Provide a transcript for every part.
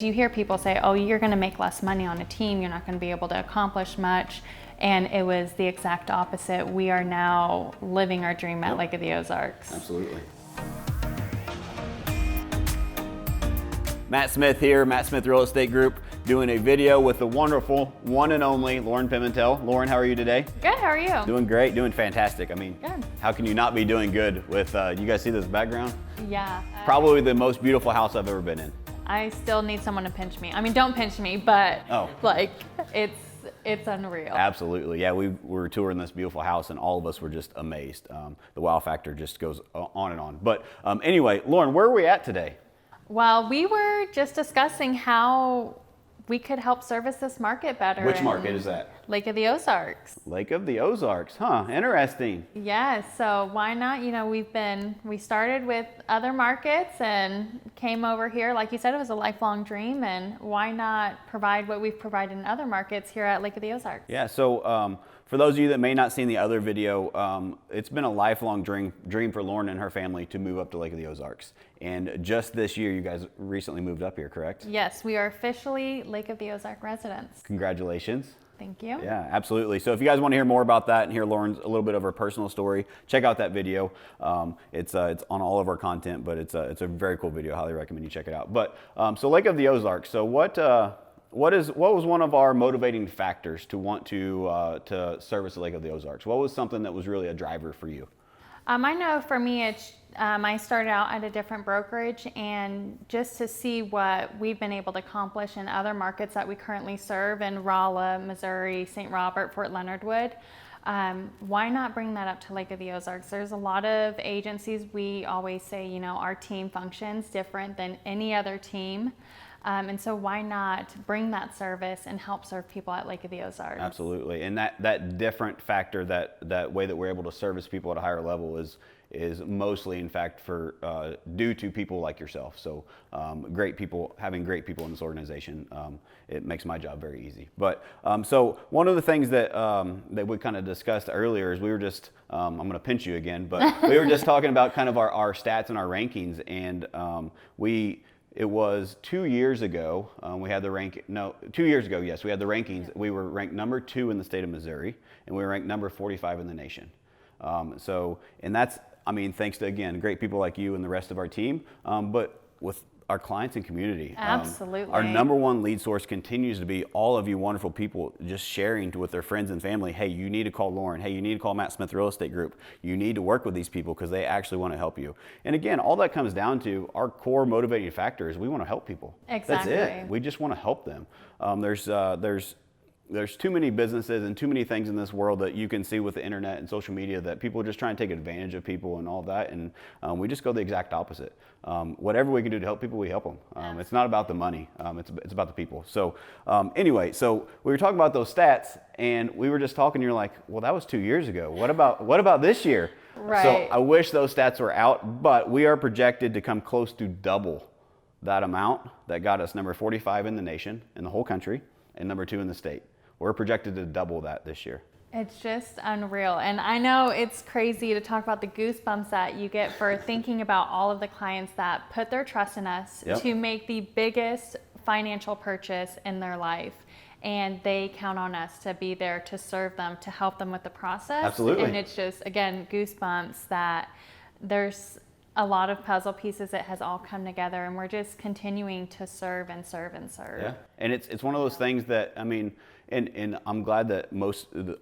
You hear people say, oh, you're going to make less money on a team, you're not going to be able to accomplish much. And it was the exact opposite. We are now living our dream at Lake of the Ozarks. Absolutely. Matt Smith here, Matt Smith Real Estate Group, doing a video with the wonderful one and only Lauren Pimentel. Lauren, how are you today? Good, how are you? Doing great, doing fantastic. I mean, good. How can you not be doing good with, you guys see this background? Yeah. Probably the most beautiful house I've ever been in. I still need someone to pinch me. I mean, don't pinch me, but like, it's unreal. Absolutely, yeah, we were touring this beautiful house and all of us were just amazed. The wow factor just goes on and on. But anyway, Lauren, where are we at today? Well, we were just discussing how we could help service this market better. Which market is that? Lake of the Ozarks. Lake of the Ozarks, huh? Interesting. Yes, so why not? You know, we started with other markets and came over here. Like you said, it was a lifelong dream, and why not provide what we've provided in other markets here at Lake of the Ozarks? Yeah, so for those of you that may not seen the other video, it's been a lifelong dream for Lauren and her family to move up to Lake of the Ozarks. And just this year, you guys recently moved up here, correct? Yes, we are officially Lake of the Ozark residents. Congratulations. Thank you. Yeah, absolutely. So if you guys want to hear more about that and hear Lauren's a little bit of her personal story, check out that video. It's on all of our content, but it's a very cool video. Highly recommend you check it out. But so Lake of the Ozarks. So what was one of our motivating factors to want to service the Lake of the Ozarks? What was something that was really a driver for you? I know for me, I started out at a different brokerage, and just to see what we've been able to accomplish in other markets that we currently serve in Rolla, Missouri, St. Robert, Fort Leonard Wood, why not bring that up to Lake of the Ozarks? There's a lot of agencies, we always say, you know, our team functions different than any other team. And so why not bring that service and help serve people at Lake of the Ozarks? Absolutely. And that different factor, that way that we're able to service people at a higher level is mostly, in fact, due to people like yourself. So great people, having great people in this organization, it makes my job very easy. But so one of the things that we kind of discussed earlier is we were just, I'm going to pinch you again, but we were just talking about kind of our stats and our rankings, and it was 2 years ago, we had the 2 years ago, yes, we had the rankings. We were ranked number 2 in the state of Missouri, and we were ranked number 45 in the nation. And that's, I mean, thanks to, again, great people like you and the rest of our team, but with our clients and community. Absolutely. Our number one lead source continues to be all of you wonderful people just sharing with their friends and family, hey, you need to call Lauren. Hey, you need to call Matt Smith Real Estate Group. You need to work with these people because they actually want to help you. And again, all that comes down to our core motivating factor is we want to help people. Exactly. That's it. We just want to help them. There's too many businesses and too many things in this world that you can see with the internet and social media that people are just trying to take advantage of people and all that. And we just go the exact opposite. Whatever we can do to help people, we help them. It's not about the money. It's about the people. So anyway, so we were talking about those stats, and we were just talking. You're like, well, that was 2 years ago. What about this year? Right. So I wish those stats were out, but we are projected to come close to double that amount that got us number 45 in the nation, in the whole country, and number 2 in the state. We're projected to double that this year. It's just unreal. And I know it's crazy to talk about the goosebumps that you get for thinking about all of the clients that put their trust in us to make the biggest financial purchase in their life. And they count on us to be there to serve them, to help them with the process. Absolutely. And it's just, again, goosebumps that there's a lot of puzzle pieces that has all come together, and we're just continuing to serve and serve and serve. Yeah, and it's one of those things that, I mean, and I'm glad that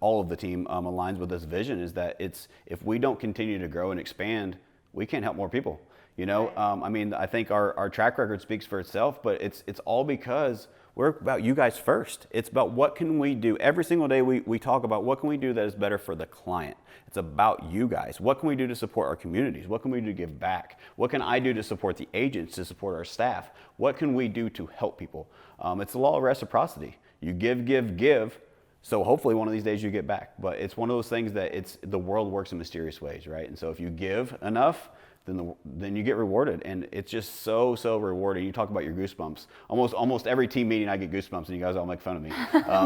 all of the team aligns with this vision, is that if we don't continue to grow and expand, we can't help more people. You know, right. I mean, I think our track record speaks for itself, but it's all because we're about you guys first. It's about what can we do. Every single day we talk about what can we do that is better for the client. It's about you guys. What can we do to support our communities? What can we do to give back? What can I do to support the agents, to support our staff? What can we do to help people? It's the law of reciprocity. You give. So hopefully one of these days you get back. But it's one of those things that the world works in mysterious ways, right? And so if you give enough, then you get rewarded, and it's just so rewarding. You talk about your goosebumps. Almost every team meeting I get goosebumps, and you guys all make fun of me.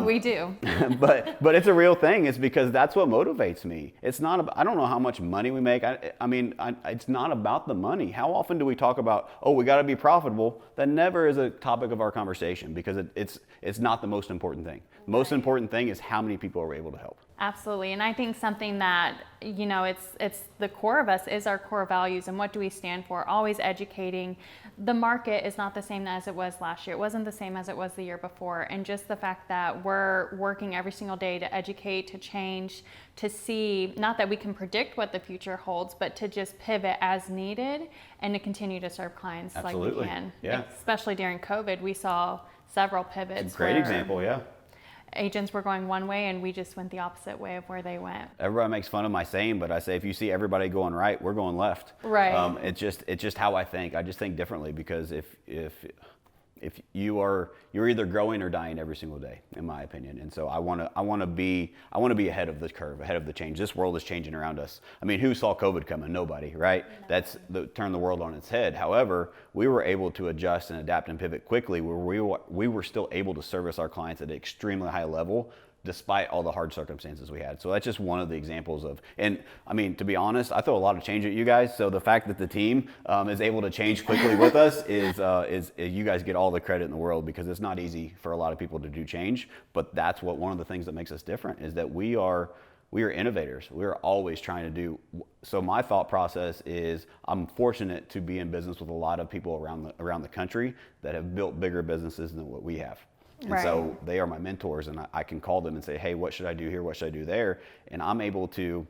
We do. but it's a real thing. It's because that's what motivates me. It's not about, I don't know how much money we make. It's not about the money. How often do we talk about, oh, we got to be profitable? That never is a topic of our conversation, because it's not the most important thing. The most important thing is how many people are we able to help. Absolutely. And I think something that, it's the core of us is our core values and what do we stand for, always educating. The market is not the same as it was last year. It wasn't the same as it was the year before. And just the fact that we're working every single day to educate, to change, to see, not that we can predict what the future holds, but to just pivot as needed and to continue to serve clients. Absolutely. Like we can. Yeah. Especially during COVID, we saw several pivots. It's a great example, yeah. Agents were going one way and we just went the opposite way of where they went. Everybody makes fun of my saying, but I say if you see everybody going right, we're going left. Right. It's just how I think. I just think differently, because if you're either growing or dying every single day, in my opinion. And so I want to be ahead of the curve, ahead of the change. This world is changing around us. I mean, who saw COVID coming? Nobody, right? No. That's turned the world on its head. However, we were able to adjust and adapt and pivot quickly, where we were still able to service our clients at an extremely high level, despite all the hard circumstances we had. So that's just one of the examples of, and I mean, to be honest, I throw a lot of change at you guys. So the fact that the team is able to change quickly with us is you guys get all the credit in the world, because it's not easy for a lot of people to do change. But that's one of the things that makes us different, is that we are innovators. We're always trying to do. So my thought process is, I'm fortunate to be in business with a lot of people around the country that have built bigger businesses than what we have. And right. So they are my mentors, and I can call them and say, hey, what should I do here? What should I do there? And I'm able to,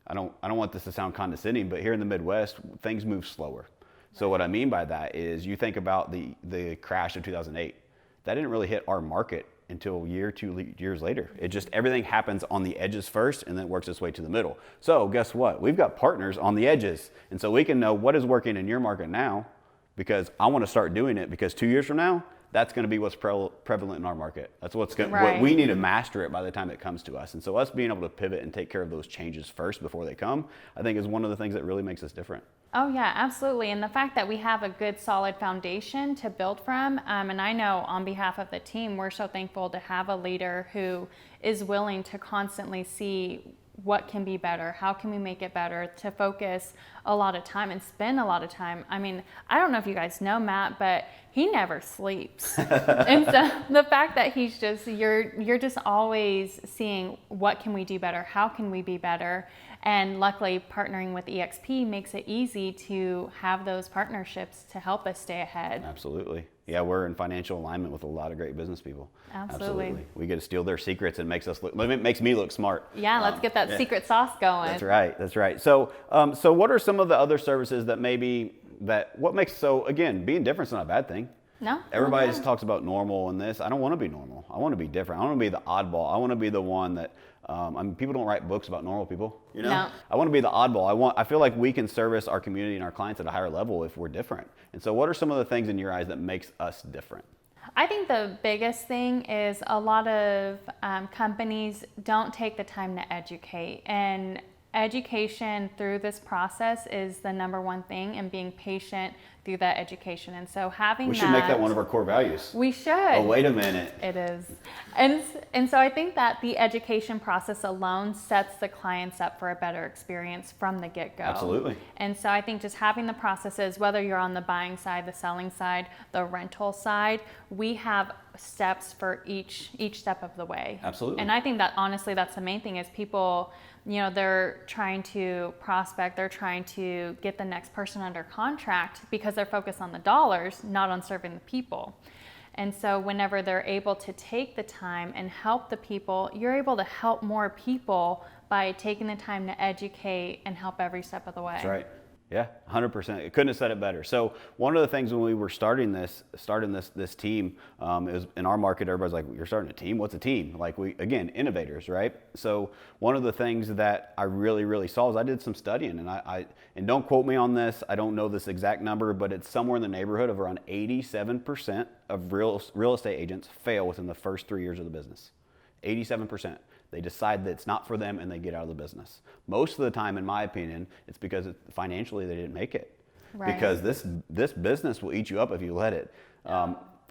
I don't want this to sound condescending, but here in the Midwest, things move slower. So what I mean by that is, you think about the crash of 2008. That didn't really hit our market until 2 years later. It just, everything happens on the edges first, and then it works its way to the middle. So guess what? We've got partners on the edges. And so we can know what is working in your market now, because I want to start doing it, because 2 years from now, that's going to be what's prevalent in our market. That's what's going. Right. What we need to master it by the time it comes to us. And so us being able to pivot and take care of those changes first before they come, I think is one of the things that really makes us different. Oh yeah, absolutely. And the fact that we have a good solid foundation to build from, and I know on behalf of the team, we're so thankful to have a leader who is willing to constantly see what can be better, how can we make it better, to focus a lot of time and spend a lot of time. I mean, I don't know if you guys know Matt, but he never sleeps. And so the fact that he's just, you're just always seeing what can we do better, how can we be better. And luckily, partnering with eXp makes it easy to have those partnerships to help us stay ahead. Absolutely. Yeah, we're in financial alignment with a lot of great business people. Absolutely. We get to steal their secrets, and it makes me look smart. Yeah, let's get that secret sauce going. That's right. That's right. So what are some of the other services that again, being different is not a bad thing. No. Everybody just talks about normal and this. I don't want to be normal. I want to be different. I want to be the oddball. I want to be the one that, people don't write books about normal people, you know? No. I want to be the oddball. I feel like we can service our community and our clients at a higher level if we're different. And so what are some of the things in your eyes that makes us different? I think the biggest thing is a lot of companies don't take the time to educate, and education through this process is the number one thing, and being patient through that education. And so we should make that one of our core values. We should. Oh, wait a minute. It is. And so I think that the education process alone sets the clients up for a better experience from the get-go. Absolutely. And so I think just having the processes, whether you're on the buying side, the selling side, the rental side, we have steps for each step of the way. Absolutely. And I think that honestly, that's the main thing, is people, they're trying to prospect, they're trying to get the next person under contract because they're focused on the dollars, not on serving the people. And so whenever they're able to take the time and help the people, you're able to help more people by taking the time to educate and help every step of the way. That's right. Yeah, 100%. Couldn't have said it better. So one of the things when we were starting this team, is in our market, everybody's like, you're starting a team? What's a team? Like, again, innovators, right? So one of the things that I really saw is I did some studying, and don't quote me on this, I don't know this exact number, but it's somewhere in the neighborhood of around 87% of real estate agents fail within the first 3 years of the business. 87%. They decide that it's not for them and they get out of the business. Most of the time, in my opinion, it's because financially they didn't make it. Right. Because this business will eat you up if you let it.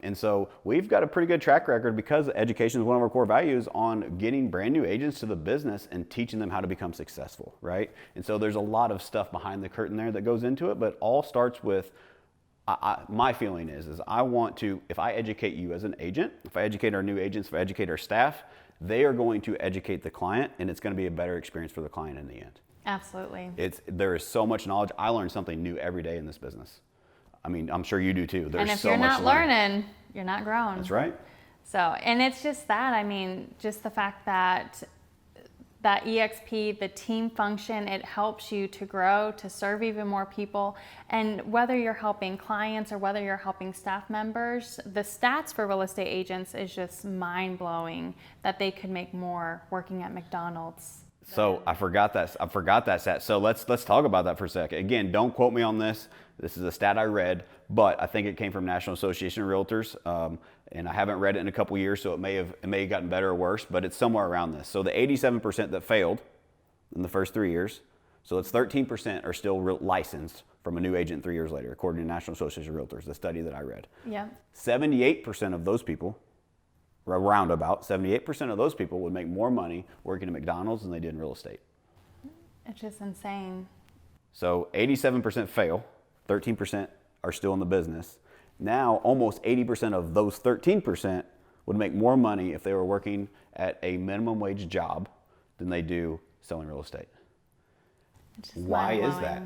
And so we've got a pretty good track record, because education is one of our core values, on getting brand new agents to the business and teaching them how to become successful, right? And so there's a lot of stuff behind the curtain there that goes into it, but all starts with, my feeling is I want to, if I educate you as an agent, if I educate our new agents, if I educate our staff, they are going to educate the client, and it's going to be a better experience for the client in the end. Absolutely. There is so much knowledge. I learn something new every day in this business. I mean, I'm sure you do too. There's and if so you're much not learning, you're not growing. That's right. So, and it's just that, I mean, just the fact that EXP, the team function, it helps you to grow, to serve even more people. And whether you're helping clients or whether you're helping staff members, the stats for real estate agents is just mind blowing, that they could make more working at McDonald's. So I forgot that stat. So let's talk about that for a second. Again, don't quote me on this. This is a stat I read, but I think it came from National Association of Realtors, and I haven't read it in a couple years, so it may have gotten better or worse, but it's somewhere around this. So the 87% that failed in the first 3 years, so it's 13% are still licensed from a new agent 3 years later, according to National Association of Realtors, the study that I read. Yeah. 78% of those people, around about 78% of those people, would make more money working at McDonald's than they did in real estate. It's just insane. So 87% fail, 13% are still in the business. Now almost 80% of those 13% would make more money if they were working at a minimum wage job than they do selling real estate. Why is that?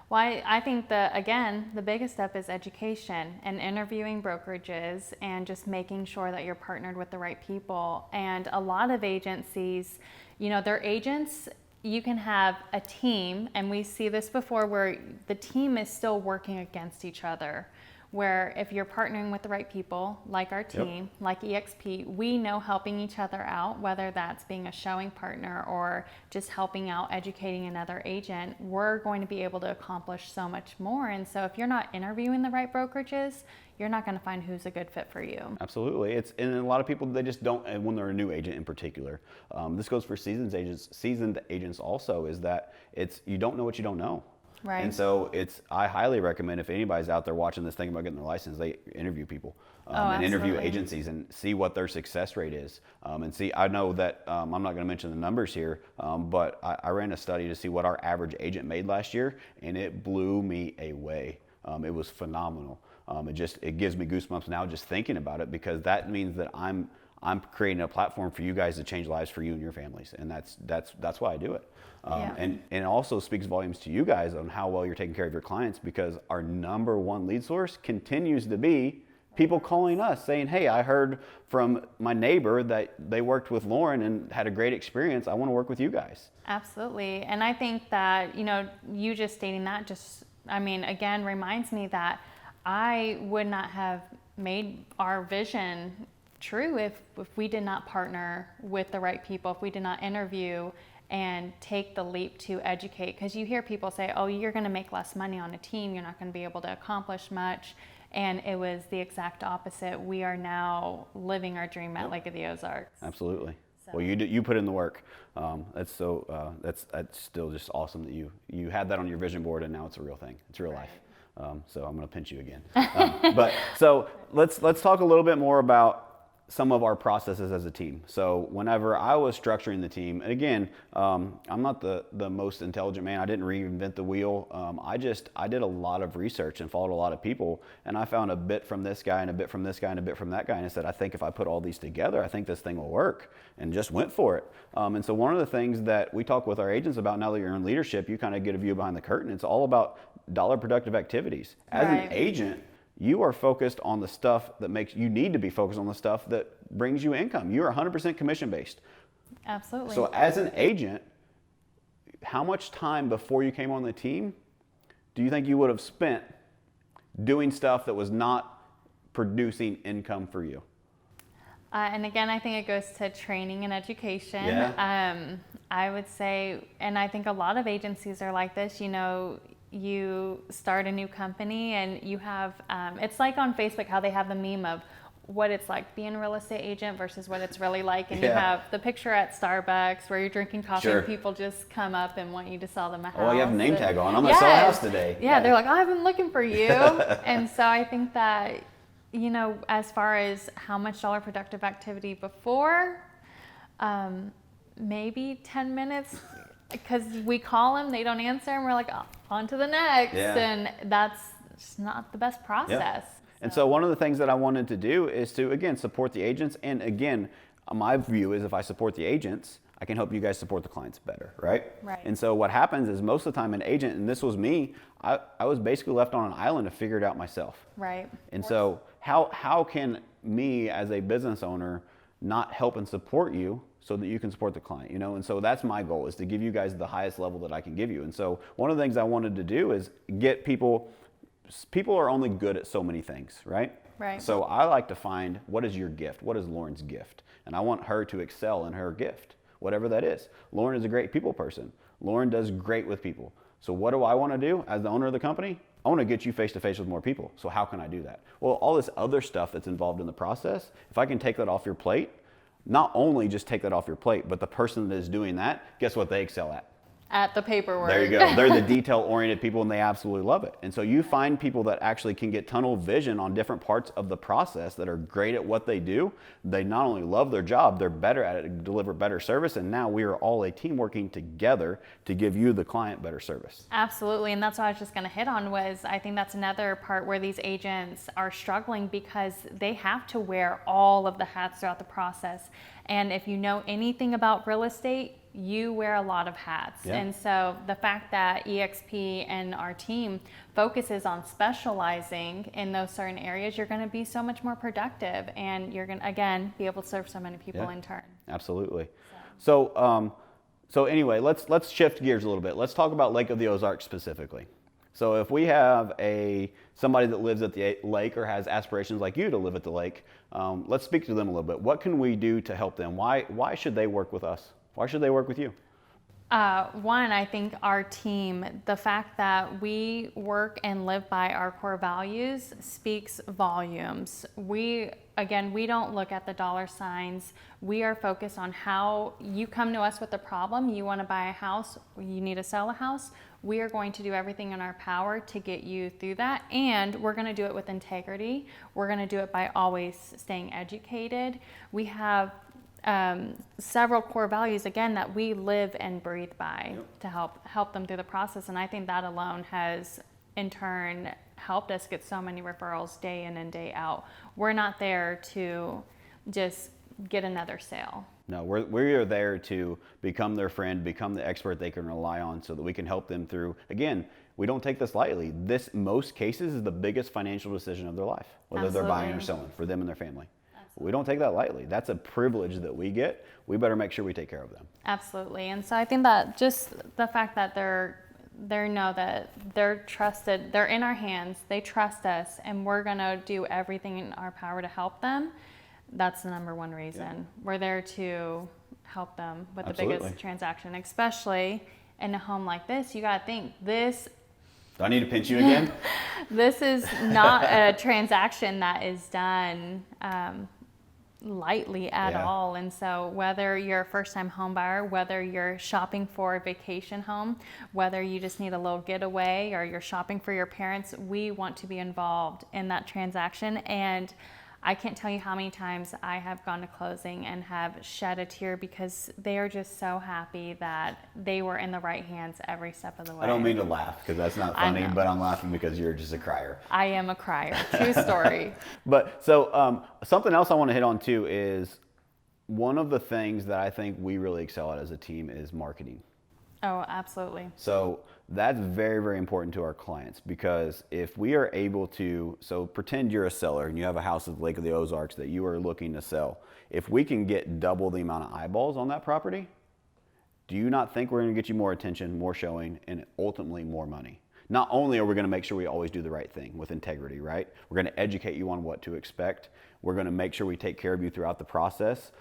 Well, I think the biggest step is education and interviewing brokerages and just making sure that you're partnered with the right people. And a lot of agencies, they're agents. You can have a team, and we see this before, where the team is still working against each other. Where if you're partnering with the right people, like our team, like EXP, we know helping each other out, whether that's being a showing partner or just helping out, educating another agent, we're going to be able to accomplish so much more. And so if you're not interviewing the right brokerages, you're not going to find who's a good fit for you. Absolutely. And a lot of people, they just don't, and when they're a new agent in particular, this goes for seasoned agents also, is that you don't know what you don't know. Right. And so I highly recommend, if anybody's out there watching this thinking about getting their license, they interview people and interview agencies and see what their success rate is. And see, I know that I'm not going to mention the numbers here, but I ran a study to see what our average agent made last year, and it blew me away. It was phenomenal. It gives me goosebumps now just thinking about it, because that means that I'm creating a platform for you guys to change lives for you and your families, and that's why I do it. And it also speaks volumes to you guys on how well you're taking care of your clients, because our number one lead source continues to be people calling us saying, hey, I heard from my neighbor that they worked with Lauren and had a great experience. I want to work with you guys. Absolutely. And I think that, you just stating that again, reminds me that I would not have made our vision true if we did not partner with the right people, if we did not interview and take the leap to educate. Because you hear people say, oh, you're going to make less money on a team, you're not going to be able to accomplish much. And it was the exact opposite. We are now living our dream at Lake of the Ozarks. Absolutely. So. Well, you put in the work. That's still just awesome that you had that on your vision board, and now it's a real thing. It's real life. So I'm going to pinch you again. But so let's talk a little bit more about some of our processes as a team. So whenever I was structuring the team, and again, I'm not the most intelligent man. I didn't reinvent the wheel. I did a lot of research and followed a lot of people, and I found a bit from this guy and a bit from this guy and a bit from that guy, and I said, I think if I put all these together, I think this thing will work, and just went for it. And so one of the things that we talk with our agents about, now that you're in leadership, you kind of get a view behind the curtain. It's all about dollar productive activities. As an agent, you are focused on the stuff that you need to be focused on the stuff that brings you income. You are 100% commission based. Absolutely. So as an agent, how much time before you came on the team do you think you would have spent doing stuff that was not producing income for you? And again, I think it goes to training and education. Yeah. I would say, and I think a lot of agencies are like this, you start a new company and you have, it's like on Facebook how they have the meme of what it's like being a real estate agent versus what it's really like. And you Yeah. have the picture at Starbucks where you're drinking coffee Sure. and people just come up and want you to sell them a house. Oh, you have a name And- tag on. I'm going to sell a Yes. house today. Yeah, they're like, oh, I've been looking for you. And so I think that, you know, as far as how much dollar productive activity before, maybe 10 minutes, because we call them, they don't answer, and we're like, oh, on to the next. Yeah. And that's just not the best process. And so one of the things that I wanted to do is to, again, support the agents. And again, my view is if I support the agents, I can help you guys support the clients better, right? Right. And so what happens is most of the time an agent, and this was me, I was basically left on an island to figure it out myself. Right. And so how can me as a business owner not help and support you so that you can support the client, you know? And so that's my goal, is to give you guys the highest level that I can give you. And so one of the things I wanted to do is get people are only good at so many things, right? Right. So I like to find, what is your gift? What is Lauren's gift? And I want her to excel in her gift, whatever that is. Lauren is a great people person. Lauren does great with people. So what do I want to do as the owner of the company? I want to get you face to face with more people. So how can I do that? Well, all this other stuff that's involved in the process, if I can take that off your plate, not only just take that off your plate, but the person that is doing that, guess what they excel at? At the paperwork. There you go. They're the detail-oriented people, and they absolutely love it. And so you find people that actually can get tunnel vision on different parts of the process that are great at what they do. They not only love their job, they're better at it, deliver better service, and now we are all a team working together to give you, the client, better service. Absolutely, and that's what I was just going to hit on, was I think that's another part where these agents are struggling because they have to wear all of the hats throughout the process. And if you know anything about real estate, you wear a lot of hats. Yeah. And so the fact that EXP and our team focuses on specializing in those certain areas, you're going to be so much more productive, and you're going to, again, be able to serve so many people Yeah. in turn. Absolutely. So anyway, let's shift gears a little bit. Let's talk about Lake of the Ozarks specifically. So if we have somebody that lives at the lake or has aspirations like you to live at the lake, let's speak to them a little bit. What can we do to help them? Why should they work with us? Why should they work with you? One, I think our team, the fact that we work and live by our core values speaks volumes. We don't look at the dollar signs. We are focused on how you come to us with a problem. You want to buy a house, you need to sell a house. We are going to do everything in our power to get you through that. And we're going to do it with integrity. We're going to do it by always staying educated. We have several core values, again, that we live and breathe by to help them through the process. And I think that alone has in turn helped us get so many referrals day in and day out. We're not there to just get another sale. No, we are there to become their friend, become the expert they can rely on, so that we can help them through. Again, we don't take this lightly. This, most cases, is the biggest financial decision of their life, whether they're buying or selling, for them and their family. We don't take that lightly. That's a privilege that we get. We better make sure we take care of them. Absolutely. And so I think that just the fact that they know that they're trusted, they're in our hands, they trust us, and we're going to do everything in our power to help them. That's the number one reason. Yeah. We're there to help them with the biggest transaction, especially in a home like this. You got to think this. Do I need to pinch you again? This is not a transaction that is done lightly at all. And so whether you're a first-time home buyer, whether you're shopping for a vacation home, whether you just need a little getaway, or you're shopping for your parents, we want to be involved in that transaction. And I can't tell you how many times I have gone to closing and have shed a tear because they are just so happy that they were in the right hands every step of the way. I don't mean to laugh because that's not funny, but I'm laughing because you're just a crier. I am a crier. True story. But so something else I want to hit on too is one of the things that I think we really excel at as a team is marketing. Oh, absolutely. So that's very, very important to our clients, because if we are able to, so pretend you're a seller and you have a house at the Lake of the Ozarks that you are looking to sell. If we can get double the amount of eyeballs on that property, do you not think we're going to get you more attention, more showing, and ultimately more money? Not only are we going to make sure we always do the right thing with integrity, right? We're going to educate you on what to expect. We're going to make sure we take care of you throughout the process.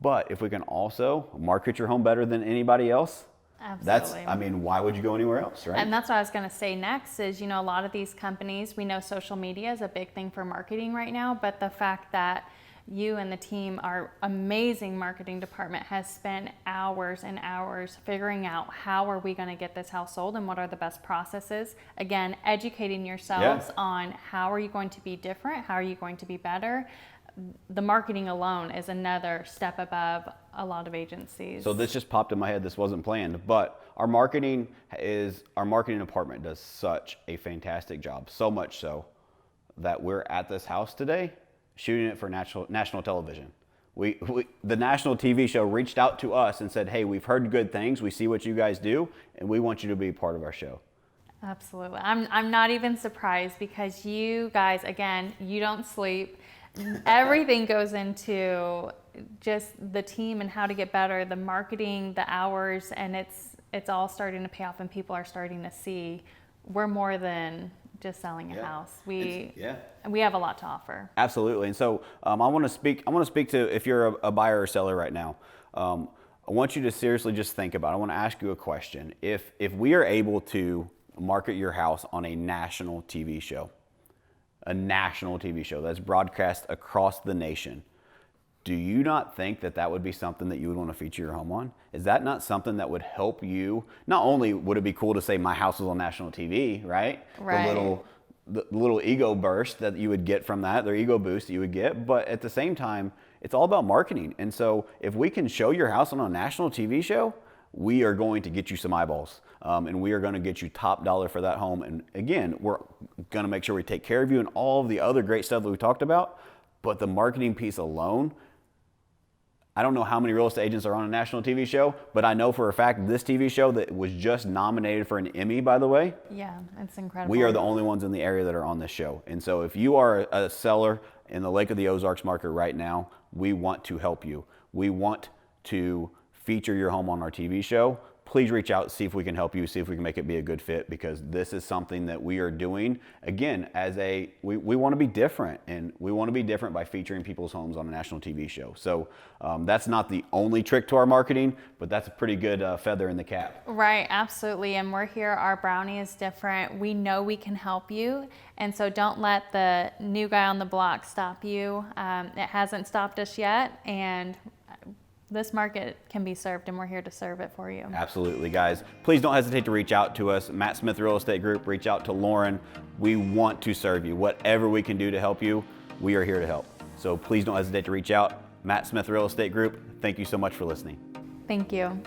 But if we can also market your home better than anybody else, Absolutely. I mean, why would you go anywhere else, right? And that's what I was going to say next is, a lot of these companies, we know social media is a big thing for marketing right now, but the fact that you and the team, our amazing marketing department, has spent hours and hours figuring out how are we going to get this house sold and what are the best processes. Again, educating yourselves on how are you going to be different, how are you going to be better. The marketing alone is another step above a lot of agencies. So this just popped in my head. This wasn't planned, but our marketing department does such a fantastic job. So much so that we're at this house today shooting it for national television. The national TV show reached out to us and said, hey, we've heard good things. We see what you guys do, and we want you to be a part of our show. Absolutely. I'm not even surprised because you guys, again, you don't sleep. Everything goes into just the team and how to get better, the marketing, the hours, and it's all starting to pay off, and people are starting to see we're more than just selling a house. We have a lot to offer. Absolutely. And so I want to speak to, if you're a buyer or seller right now, I want you to seriously just think about it. I want to ask you a question. If we are able to market your house on a national TV show that's broadcast across the nation, do you not think that would be something that you would want to feature your home on? Is that not something that would help you? Not only would it be cool to say my house is on national TV, right? The little ego burst that you would get from that, their ego boost that you would get, but at the same time, it's all about marketing. And so if we can show your house on a national TV show, we are going to get you some eyeballs, and we are going to get you top dollar for that home. And again, we're going to make sure we take care of you and all of the other great stuff that we talked about. But the marketing piece alone, I don't know how many real estate agents are on a national TV show, but I know for a fact this TV show that was just nominated for an Emmy, by the way. Yeah, it's incredible. We are the only ones in the area that are on this show. And so if you are a seller in the Lake of the Ozarks market right now, we want to help you. We want to feature your home on our TV show. Please reach out, see if we can help you, see if we can make it be a good fit, because this is something that we are doing, again, we want to be different, and we want to be different by featuring people's homes on a national TV show. So that's not the only trick to our marketing, but that's a pretty good feather in the cap. Right, absolutely, and we're here, our brownie is different. We know we can help you, and so don't let the new guy on the block stop you. It hasn't stopped us yet, and this market can be served, and we're here to serve it for you. Absolutely, guys. Please don't hesitate to reach out to us. Matt Smith Real Estate Group, reach out to Lauren. We want to serve you. Whatever we can do to help you, we are here to help. So please don't hesitate to reach out. Matt Smith Real Estate Group, thank you so much for listening. Thank you.